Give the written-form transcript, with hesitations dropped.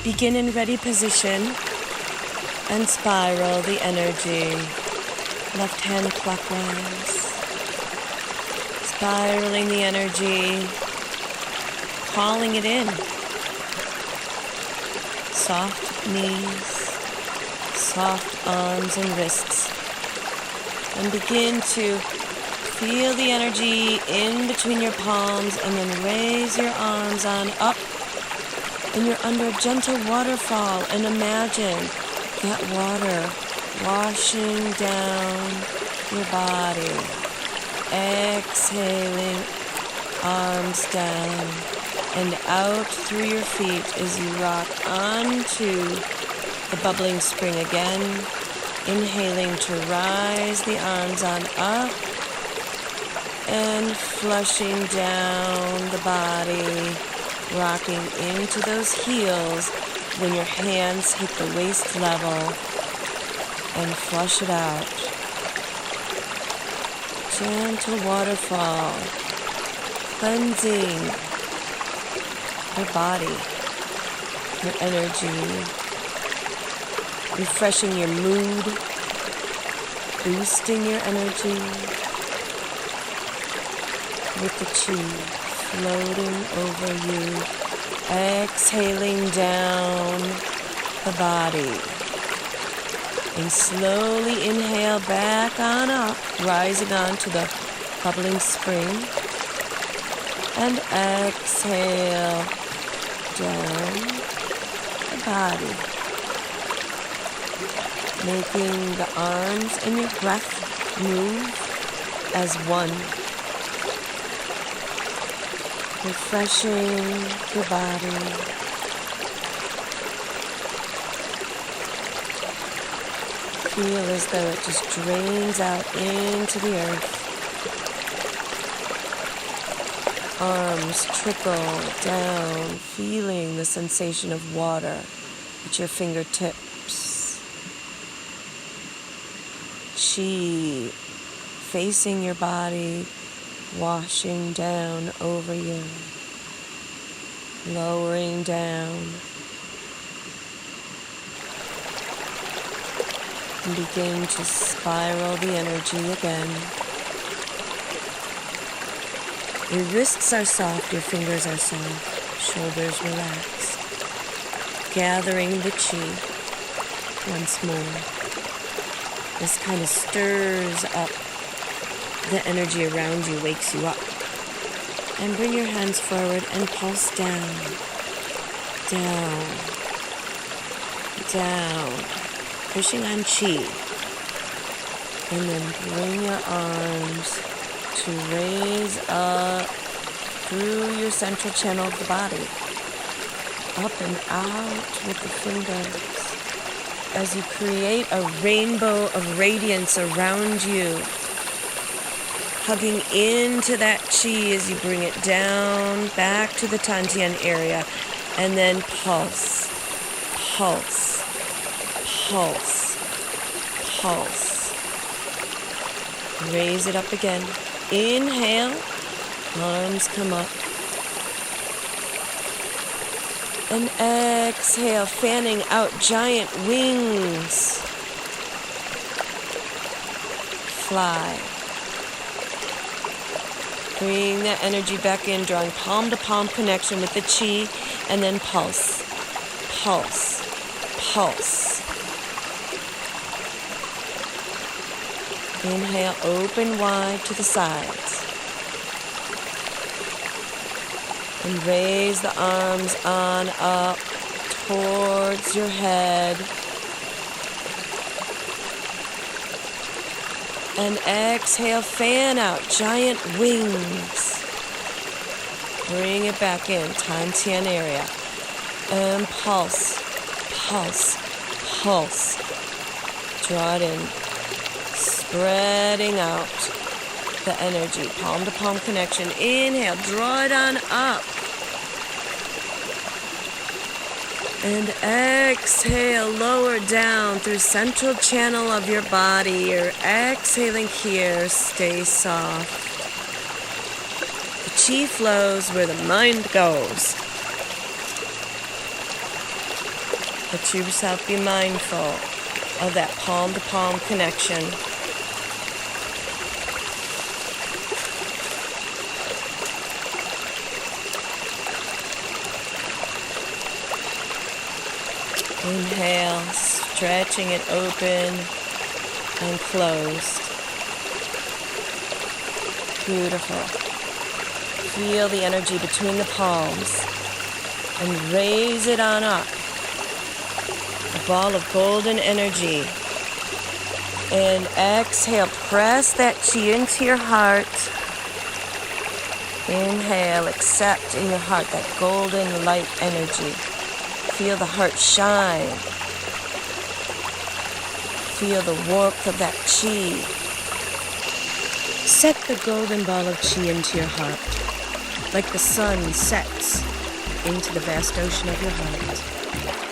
Begin in ready position and spiral the energy. Left hand clockwise. Spiraling the energy. Calling it in. Soft knees. Soft arms and wrists. And begin to feel the energy in between your palms and then raise your arms on up. And you're under a gentle waterfall and imagine that water washing down your body. Exhaling, arms down and out through your feet as you rock onto the bubbling spring again. Inhaling to rise the arms on up and flushing down the body, rocking into those heels when your hands hit the waist level and flush it out. Gentle waterfall, cleansing your body, your energy, refreshing your mood, boosting your energy with the chi floating over you, exhaling down the body. And slowly inhale back on up, rising onto the bubbling spring. And exhale down the body. Making the arms and your breath move as one. Refreshing your body. Feel as though it just drains out into the earth. Arms trickle down, feeling the sensation of water at your fingertips. Chi facing your body, washing down over you, lowering down, and begin to spiral the energy again. Your wrists are soft, your fingers are soft, shoulders relaxed, gathering the chi once more. This kind of stirs up the energy around you, wakes you up. And bring your hands forward and pulse down, down, down, pushing on chi. And then bring your arms to raise up through your central channel of the body, up and out with the fingers, as you create a rainbow of radiance around you, hugging into that chi as you bring it down back to the Tantian area, and then pulse, pulse, pulse, pulse. Raise it up again. Inhale, arms come up. And exhale, fanning out giant wings. Fly. Bring that energy back in, drawing palm-to-palm connection with the chi, and then pulse, pulse, pulse. Inhale, open wide to the sides. And raise the arms on up towards your head. And exhale, fan out, giant wings. Bring it back in, Tantian area. And pulse, pulse, pulse. Draw it in, spreading out the energy, palm-to-palm connection. Inhale, draw it on up. And exhale, lower down through central channel of your body. You're exhaling here, stay soft. The chi flows where the mind goes. Let yourself be mindful of that palm-to-palm connection. Inhale, stretching it open and closed. Beautiful. Feel the energy between the palms and raise it on up. A ball of golden energy. And exhale, press that chi into your heart. Inhale, accept in your heart that golden light energy. Feel the heart shine. Feel the warmth of that chi. Set the golden ball of chi into your heart, like the sun sets into the vast ocean of your heart.